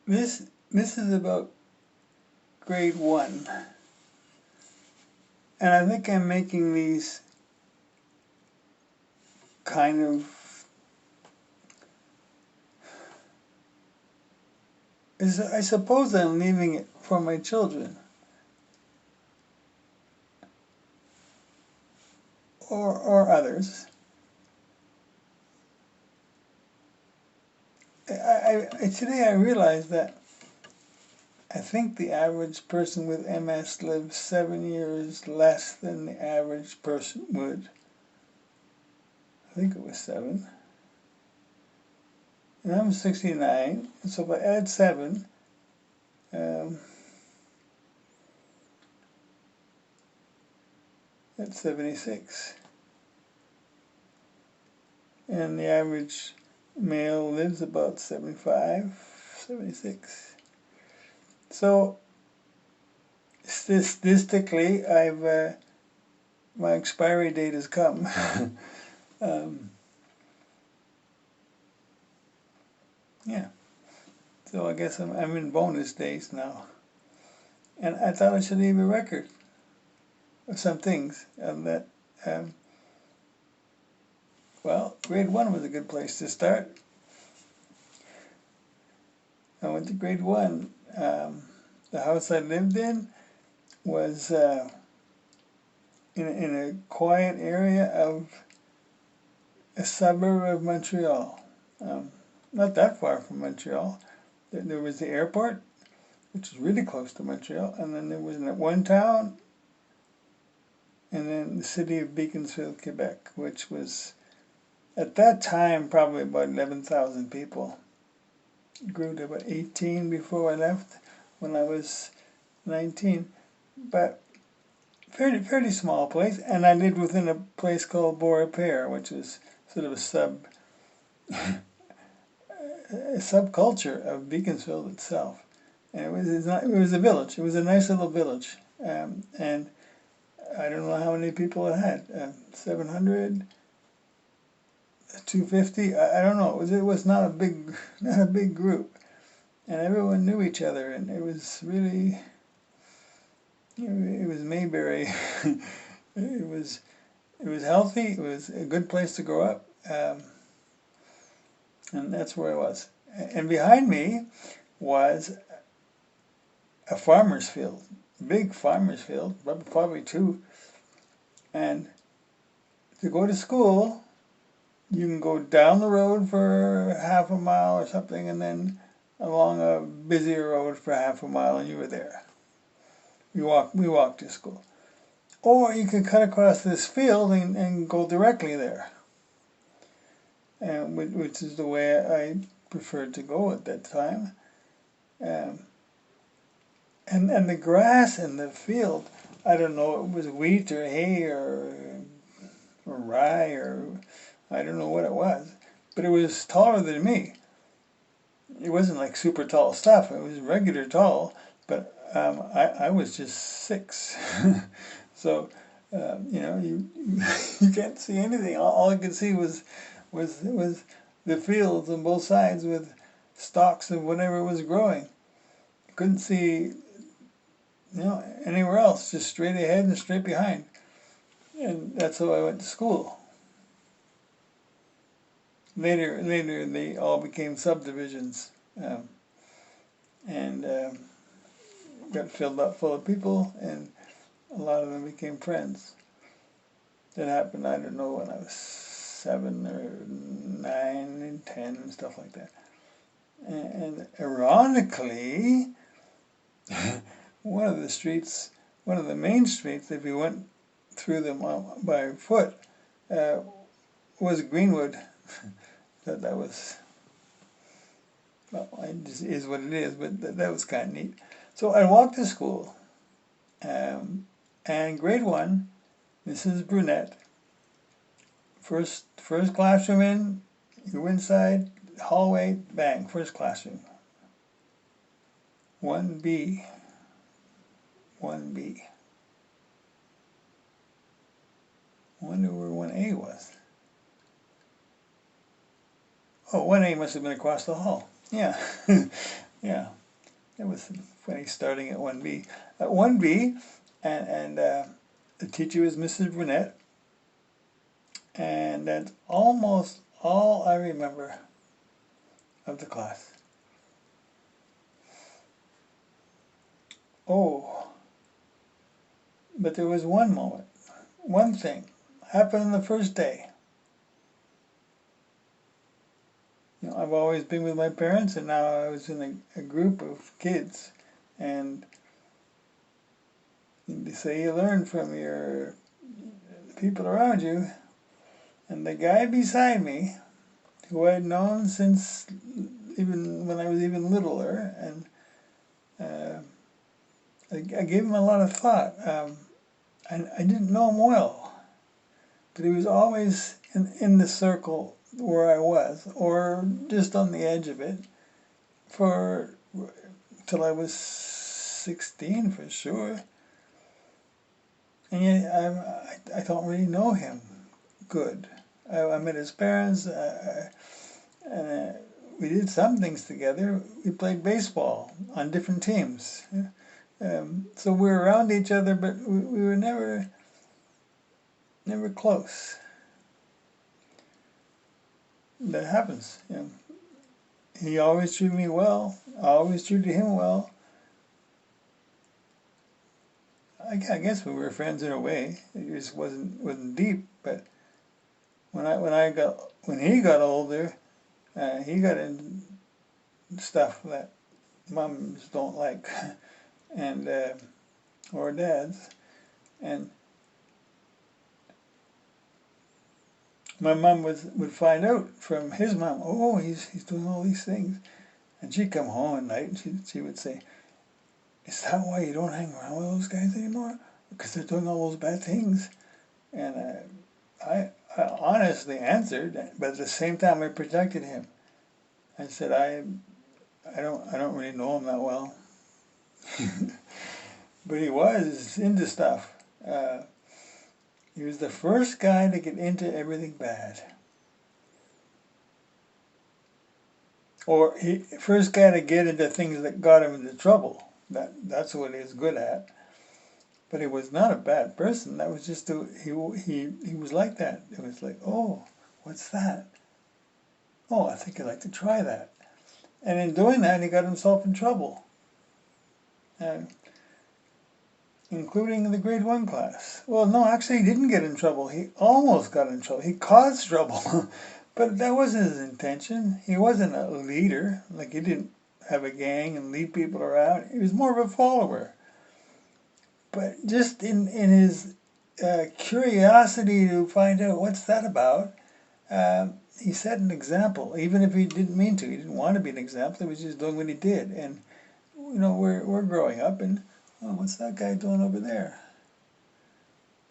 This is about grade 1. And I think I'm making these kind of, I suppose I'm leaving it for my children. Or others. Today I realized that I think the average person with MS lives 7 years less than the average person would. I think it was 7. And I'm 69, so if I add 7, that's 76. And the average male lives about 75, 76. So statistically, my expiry date has come. Yeah. So I guess I'm in bonus days now. And I thought I should leave a record of some things. That, well, grade 1 was a good place to start. I went to grade 1. The house I lived in was in a quiet area of a suburb of Montreal. Not that far from Montreal. There was the airport, which is really close to Montreal, and then there was one town, and then the city of Beaconsfield, Quebec, which was at that time probably about 11,000 people. It grew to about 18 before I left when I was 19, but fairly small place. And I lived within a place called Beaurepaire, which was sort of a subculture of Beaconsfield itself. And it was a village. It was a nice little village, and I don't know how many people it had. 700, 250. I don't know. It was not a big group, and everyone knew each other, and it was really, it was Mayberry. it was healthy. It was a good place to grow up, and that's where I was. And behind me was a farmer's field, big farmer's field, probably 2. And to go to school, you can go down the road for half a mile or something, and then along a busier road for half a mile, and you were there. We walked to school. Or you could cut across this field and go directly there, which is the way I preferred to go at that time. And the grass in the field, I don't know, it was wheat or hay or rye or I don't know what it was, but it was taller than me. It wasn't like super tall stuff. It was regular tall, but I was just 6. So you you can't see anything. All I could see was the fields on both sides with stalks of whatever was growing. Couldn't see anywhere else. Just straight ahead and straight behind. And that's how I went to school. Later they all became subdivisions, and got filled up full of people, and a lot of them became friends. That happened, I don't know, when I was 7 or 9 and 10 and stuff like that. And ironically, one of the main streets, if you went through them by foot, was Greenwood. that was, well, it just is what it is, but that was kind of neat. So I walked to school, and grade 1, Mrs. Brunette, first classroom in, you go inside, hallway, bang, first classroom. 1B. Wonder where 1A was. Oh, 1A must have been across the hall. Yeah. Yeah, it was funny starting at 1B. At 1B, and the teacher was Mrs. Burnett, and that's almost all I remember of the class. Oh, but there was one moment, one thing happened on the first day. You know, I've always been with my parents, and now I was in a group of kids, and they say you learn from your people around you. And the guy beside me, who I'd known since even when I was even littler, and I gave him a lot of thought. I didn't know him well, but he was always in the circle where I was, or just on the edge of it, for till I was 16 for sure. And yet I don't really know him good. I met his parents, and we did some things together. We played baseball on different teams. So we were around each other, but we were never close. That happens. You know. He always treated me well. I always treated him well. I guess we were friends in a way. It just wasn't deep. But when he got older, he got into stuff that mums don't like, and or dads, and my mom would find out from his mom, oh, he's doing all these things, and she'd come home at night and she would say, is that why you don't hang around with those guys anymore? Because they're doing all those bad things. And I honestly answered, but at the same time I protected him. I said, I don't really know him that well, but he was into stuff. He was the first guy to get into everything bad. Or he first guy to get into things that got him into trouble. That's what he was good at. But he was not a bad person. That was just he was like that. It was like, oh, what's that? Oh, I think I'd like to try that. And in doing that, he got himself in trouble, including the grade 1 class. Well, no, actually, he didn't get in trouble. He almost got in trouble. He caused trouble. But that wasn't his intention. He wasn't a leader. Like, he didn't have a gang and lead people around. He was more of a follower. But just in his curiosity to find out what's that about, he set an example, even if he didn't mean to. He didn't want to be an example. He was just doing what he did. And, you know, we're growing up, and, oh, what's that guy doing over there?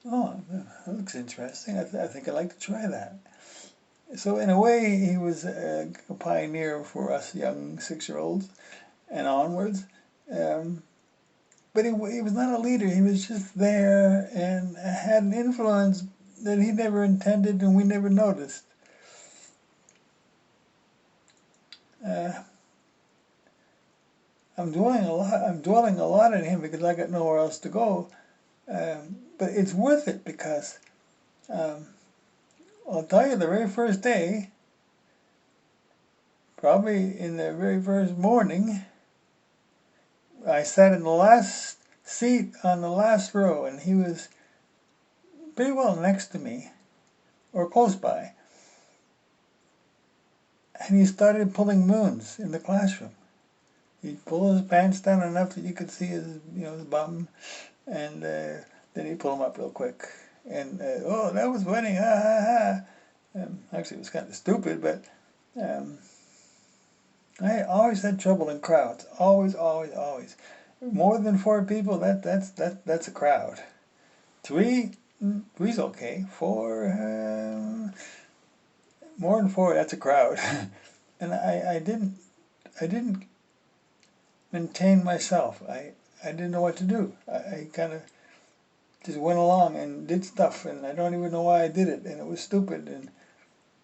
Oh, that looks interesting. I think I'd like to try that. So in a way, he was a pioneer for us young 6-year-olds and onwards. But he was not a leader. He was just there and had an influence that he never intended and we never noticed. I'm dwelling a lot on him because I got nowhere else to go. But it's worth it because I'll tell you, the very first day, probably in the very first morning, I sat in the last seat on the last row, and he was pretty well next to me, or close by. And he started pulling moons in the classroom. He'd pull his pants down enough that you could see his bum, and then he'd pull them up real quick. And, oh, that was funny, ha ha ha. Actually, it was kind of stupid, but I always had trouble in crowds. Always, always, always. More than 4 people, that's a crowd. 3's okay. 4, more than 4, that's a crowd. And I didn't maintain myself. I didn't know what to do. I kind of just went along and did stuff, and I don't even know why I did it, and it was stupid, and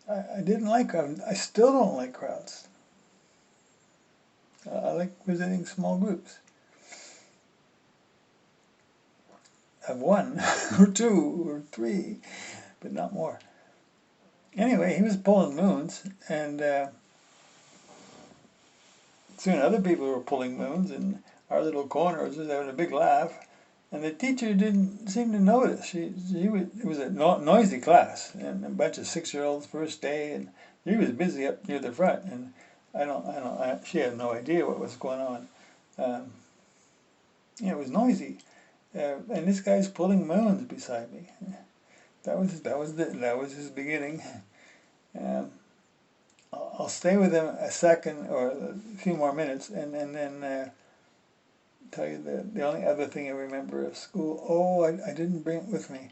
I didn't like crowds. I still don't like crowds. I like visiting small groups of one or two or three, but not more. Anyway, he was pulling moons, and soon other people were pulling moons, and our little corner was just having a big laugh. And the teacher didn't seem to notice. It was a noisy class, and a bunch of 6-year-olds first day, and he was busy up near the front, and she had no idea what was going on. It was noisy, and this guy's pulling moons beside me. That was his beginning. I'll stay with him a second or a few more minutes, and then tell you the only other thing I remember of school. Oh, I didn't bring it with me.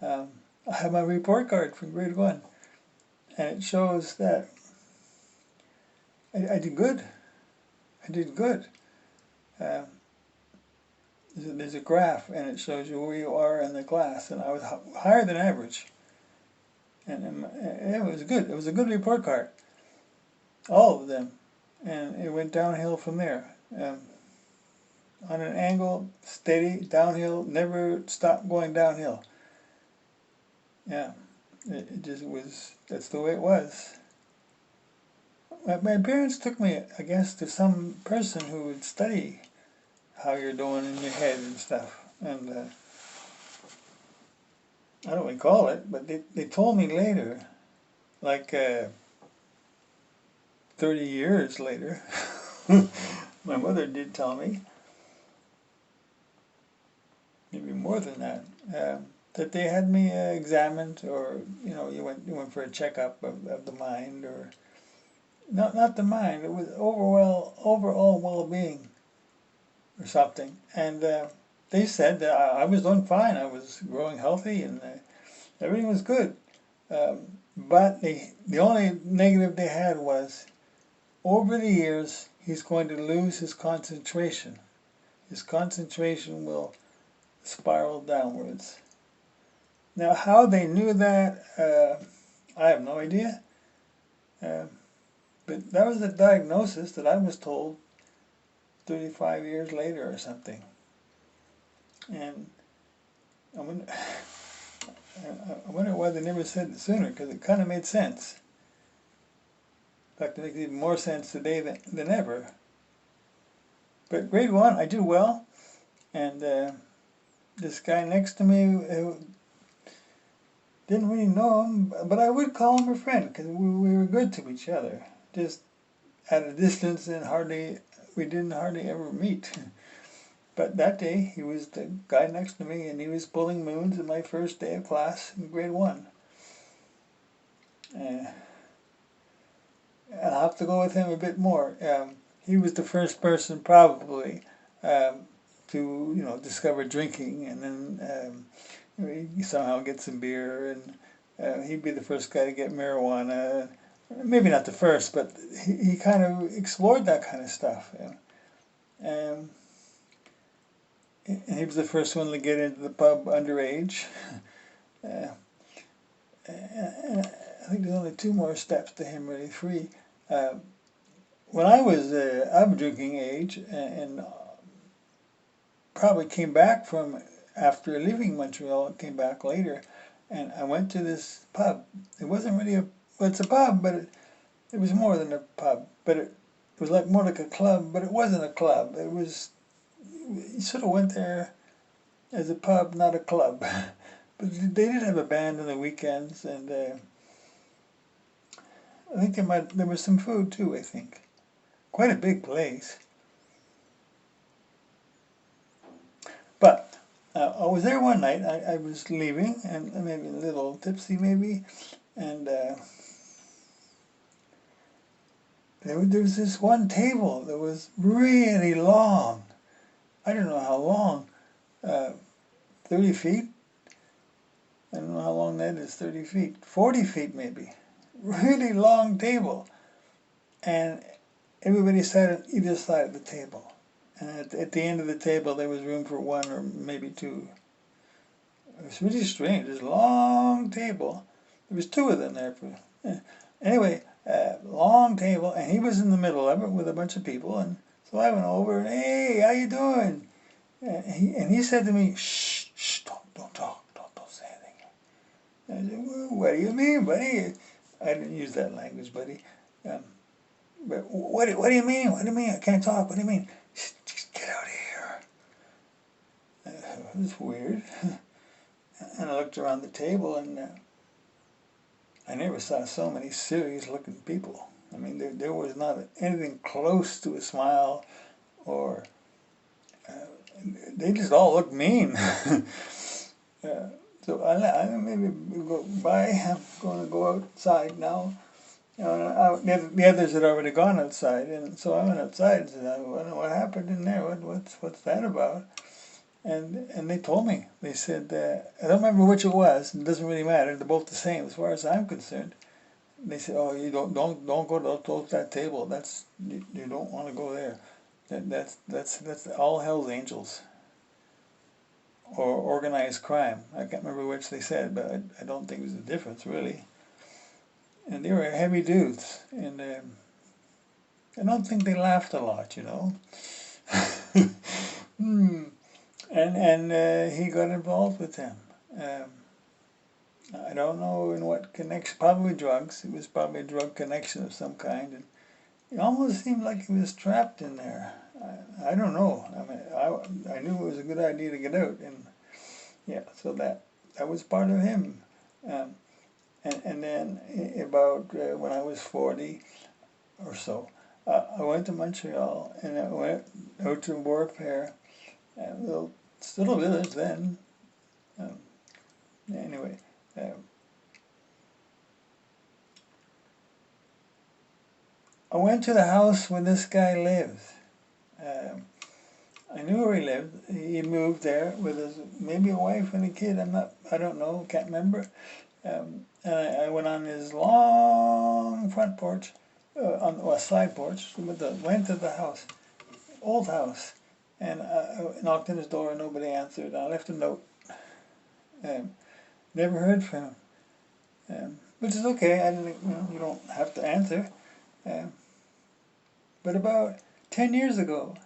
I have my report card from grade 1, and it shows that I did good. I did good. There's a graph, and it shows you where you are in the class, and I was higher than average. And it was good. It was a good report card. All of them. And it went downhill from there. On an angle, steady, downhill, never stopped going downhill. Yeah, it just was, that's the way it was. My parents took me, I guess, to some person who would study how you're doing in your head and stuff. And I don't recall it, but they told me later, like 30 years later, my mother did tell me, maybe more than that, that they had me examined, or you went for a checkup of the mind, or not the mind. It was overall well-being, or something. And they said that I was doing fine. I was growing healthy, and everything was good. But the only negative they had was, over the years, he's going to lose his concentration. His concentration will spiral downwards. Now, how they knew that, I have no idea. But that was the diagnosis that I was told 35 years later or something. And I wonder why they never said it sooner, because it kind of made sense. In fact, it makes even more sense today than ever. But grade 1, I did well, and this guy next to me didn't really know him, but I would call him a friend, because we were good to each other, just at a distance, and we didn't hardly ever meet. But that day, he was the guy next to me, and he was pulling moons in my first day of class in grade 1. And I'll have to go with him a bit more. He was the first person, probably, to discover drinking, and then he somehow get some beer, and he'd be the first guy to get marijuana. Maybe not the first, but he kind of explored that kind of stuff. And he was the first one to get into the pub underage. I think there's only 2 more steps to him, really 3. When I was of drinking age, and probably came back from, after leaving Montreal, came back later, and I went to this pub. It wasn't really it's a pub, but it was more than a pub. But it was more like a club, but it wasn't a club. It was, you sort of went there as a pub, not a club. But they did have a band on the weekends, and I think there was some food too, I think. Quite a big place. But I was there one night. I was leaving, and maybe a little tipsy, maybe, and there was this one table that was really long. I don't know how long. 30 feet? I don't know how long that is, 30 feet. 40 feet, maybe. Really long table. And everybody sat on either side of the table. And at the end of the table, there was room for 1 or maybe 2. It was really strange. This long table. There was 2 of them there. Anyway, long table, and he was in the middle of it with a bunch of people, and So I went over and, hey, how you doing? And he said to me, shh, don't talk, don't say anything. I said, well, what do you mean, buddy? I didn't use that language, buddy. Um, but what do you mean? What do you mean? I can't talk. What do you mean? Just get out of here. It was weird. And I looked around the table, and I never saw so many serious-looking people. I mean, there was not anything close to a smile, or they just all looked mean. So I maybe go by. I'm going to go outside now. You know, the others had already gone outside, and so I went outside and said, "I wonder what happened in there. What's that about?" And they told me. They said, I don't remember which it was. It doesn't really matter. They're both the same as far as I'm concerned. They said, "Oh, you don't go to that table. That's you don't want to go there. That's all Hell's Angels or organized crime." I can't remember which they said, but I don't think there's a difference really. And they were heavy dudes, and I don't think they laughed a lot, you know. And he got involved with them. I don't know in what connection. Probably drugs. It was probably a drug connection of some kind, and it almost seemed like he was trapped in there. I don't know. I mean, I knew it was a good idea to get out, and yeah, so that was part of him. And then about when I was 40 or so, I went to Montreal, and I went out to Warpair, still a village then. Anyway, I went to the house where this guy lived. I knew where he lived. He moved there with his maybe a wife and a kid. I don't know. Can't remember. And I went on his long front porch, a side porch, went to the house, old house, and I knocked on his door and nobody answered. I left a note. Never heard from him, which is okay. I didn't, you don't have to answer. But about 10 years ago,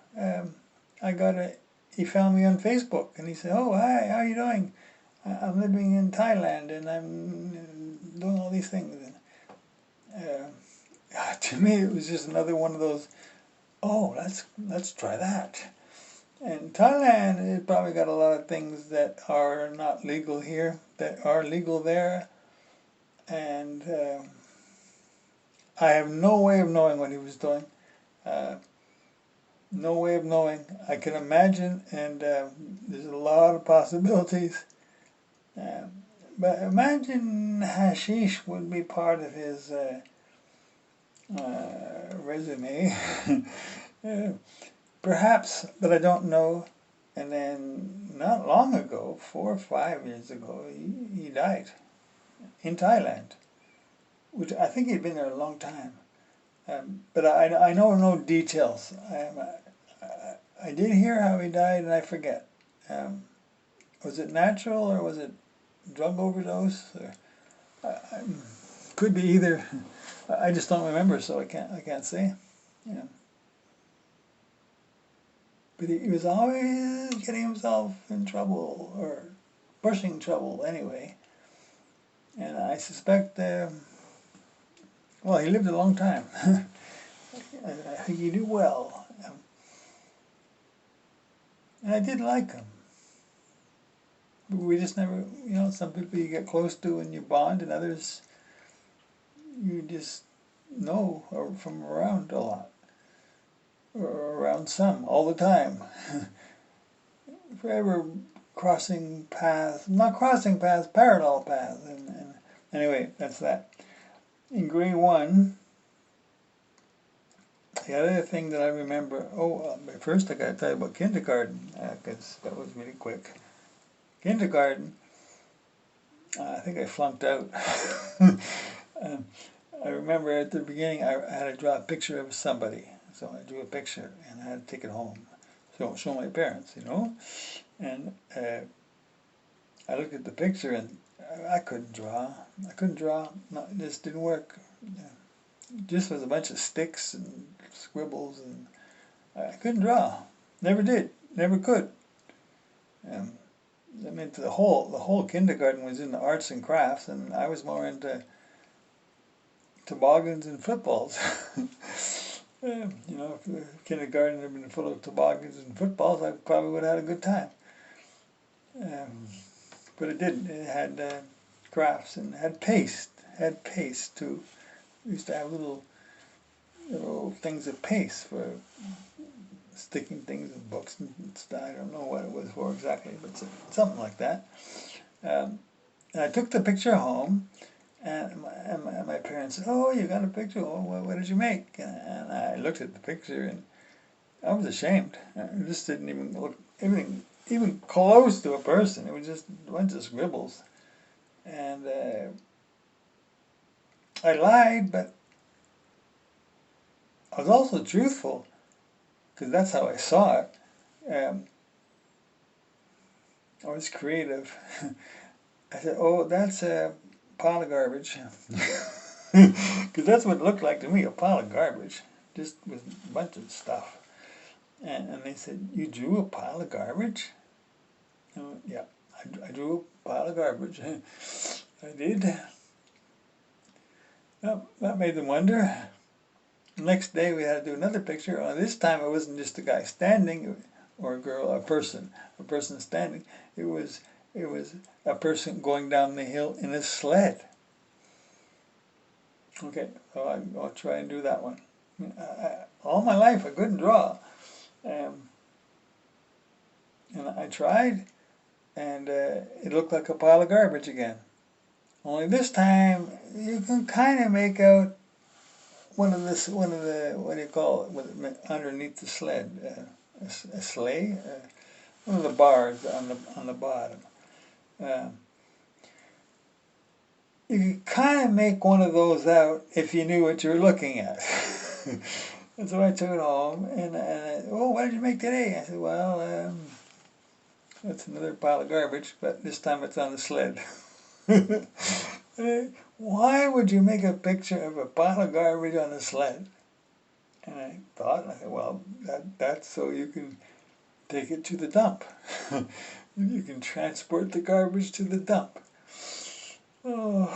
he found me on Facebook, and he said, "Oh, hi, how are you doing? I'm living in Thailand, and I'm doing all these things." And, to me, it was just another one of those, "Oh, let's try that." And Thailand has probably got a lot of things that are not legal here, that are legal there, and I have no way of knowing what he was doing. No way of knowing. I can imagine, and there's a lot of possibilities. But imagine hashish would be part of his resume. Perhaps, but I don't know. And then not long ago, 4 or 5 years ago, he died in Thailand, which I think he'd been there a long time. But I know no details. I did hear how he died, and I forget. Was it natural or was it drug overdose? Or, could be either. I just don't remember, so I can't say. Yeah. But he was always getting himself in trouble, or pushing trouble anyway. And I suspect, well, he lived a long time. I think he did well. And I did like him. But we just never, some people you get close to and you bond, and others you just know from around a lot. Or around some, all the time. Forever crossing paths, not crossing paths, parallel paths. And anyway, that's that. In grade 1, the other thing that I remember, but first I got to tell you about kindergarten, because that was really quick. Kindergarten, I think I flunked out. I remember at the beginning I had to draw a picture of somebody. So I drew a picture and I had to take it home. So show my parents, And I looked at the picture and I couldn't draw. No, it just didn't work. Just was a bunch of sticks and scribbles, and I couldn't draw. Never did. Never could. Um, I mean, the whole kindergarten was in the arts and crafts, and I was more into toboggans and footballs. You know, if the kindergarten had been full of toboggans and footballs, I probably would have had a good time. But it didn't. It had crafts and had paste. Had paste too. We used to have little things of paste for sticking things in books and stuff. I don't know what it was for exactly, but something like that. And I took the picture home, and my parents said, "Oh, you got a picture? Oh, what did you make?" And I looked at the picture, and I was ashamed. It just didn't even look anything even close to a person. It was just a bunch of scribbles. And I lied, but I was also truthful, because that's how I saw it. I was creative. I said, "Oh, that's a pile of garbage," because that's what it looked like to me, a pile of garbage, just with a bunch of stuff. And they said, "You drew a pile of garbage?" Yeah, I drew a pile of garbage. I did. That made them wonder. Next day we had to do another picture. This time it wasn't just a guy standing, or a girl, a person standing. It was a person going down the hill in a sled. Okay, so I'll try and do that one. All my life I couldn't draw, and I tried, and it looked like a pile of garbage again. Only this time you can kind of make out one of the what do you call it, underneath the sled, a sleigh, one of the bars on the bottom. You could kind of make one of those out if you knew what you were looking at. And so I took it home, and oh, what did you make today? I said, well, that's another pile of garbage, but this time it's on the sled. Why would you make a picture of a pile of garbage on a sled? And I said, well, that's so you can take it to the dump. You can transport the garbage to the dump. Oh.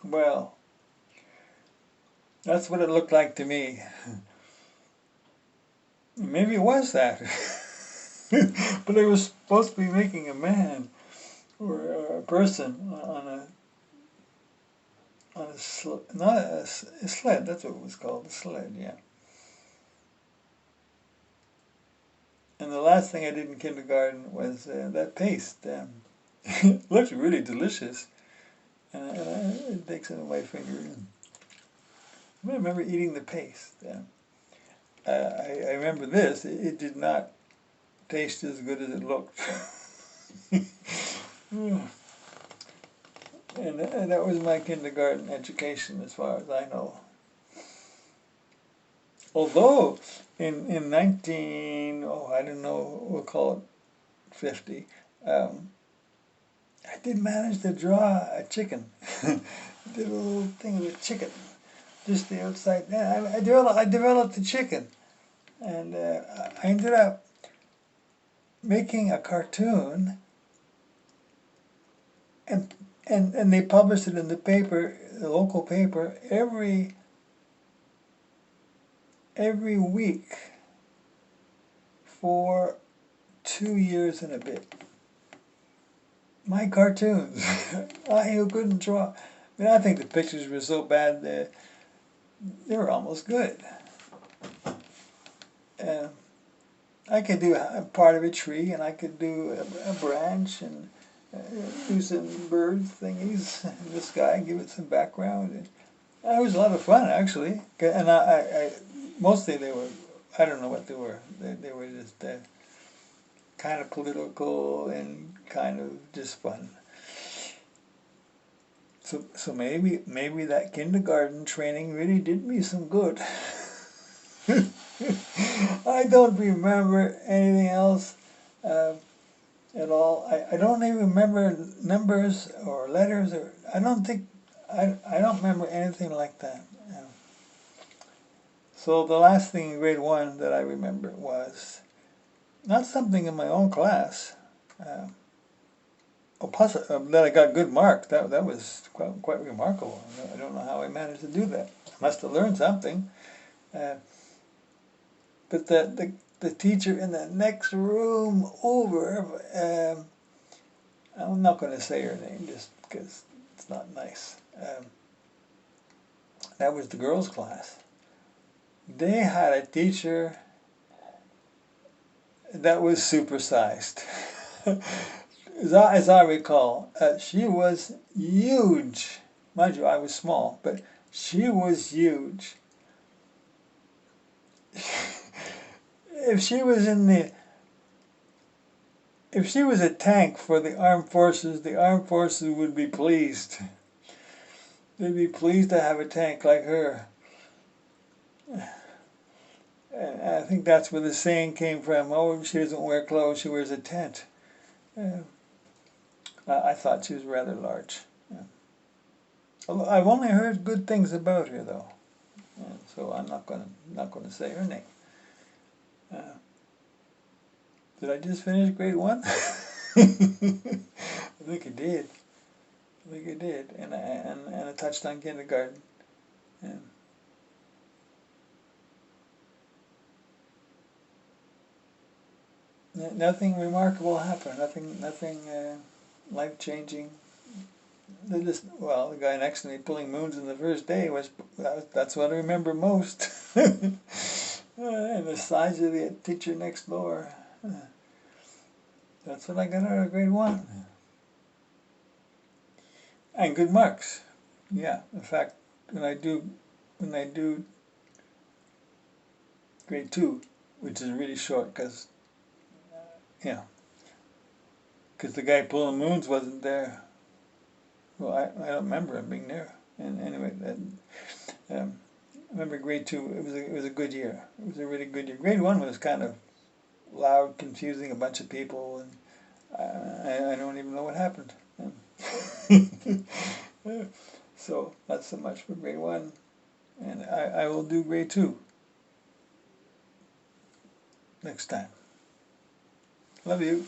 Well, that's what it looked like to me. Maybe it was that. But I was supposed to be making a man or a person on a sled. That's what it was called, a sled. Yeah. And the last thing I did in kindergarten was that paste. It looked really delicious. It takes it on my finger. I remember eating the paste. I remember this. It did not taste as good as it looked. And that was my kindergarten education, as far as I know. Although in 19, I don't know, we'll call it 50, I did manage to draw a chicken. Did a little thing with a chicken, just the outside. I developed the chicken, and I ended up making a cartoon, and they published it in the paper, the local paper, every week for 2 years and a bit. My cartoons. I couldn't draw. I mean, I think the pictures were so bad that they were almost good. I could do a part of a tree, and I could do a branch, and do some bird thingies in the sky, give it some background. And it was a lot of fun, actually. And I mostly they were, I don't know what they were. They were just kind of political and kind of just fun. So maybe that kindergarten training really did me some good. I don't remember anything else at all. I don't even remember numbers or letters, or I don't remember anything like that. So the last thing in grade 1 that I remember was not something in my own class. Plus, that I got good marks. That was quite remarkable. I don't know how I managed to do that. I must have learned something. But the teacher in the next room over, I'm not going to say her name just because it's not nice. That was the girls' class. They had a teacher that was supersized. As I recall, she was huge. Mind you, I was small, but she was huge. If she was a tank for the armed forces would be pleased. They'd be pleased to have a tank like her. And I think that's where the saying came from. Oh, she doesn't wear clothes, she wears a tent. I thought she was rather large. I've only heard good things about her, though, so I'm not going to say her name. Did I just finish grade 1? I think I did. And I touched on kindergarten. Nothing remarkable happened. Nothing life-changing. The guy next to me pulling moons in the first day that's what I remember most. And the size of the teacher next door. That's what I got out of grade 1. And good marks. Yeah. In fact, when I do grade 2, which is really short, because the guy pulling moons wasn't there. Well, I don't remember him being there. And anyway, I remember grade 2. It was a good year. It was a really good year. Grade 1 was kind of loud, confusing, a bunch of people, and I don't even know what happened. So that's so much for grade 1, and I will do grade 2 next time. Love you.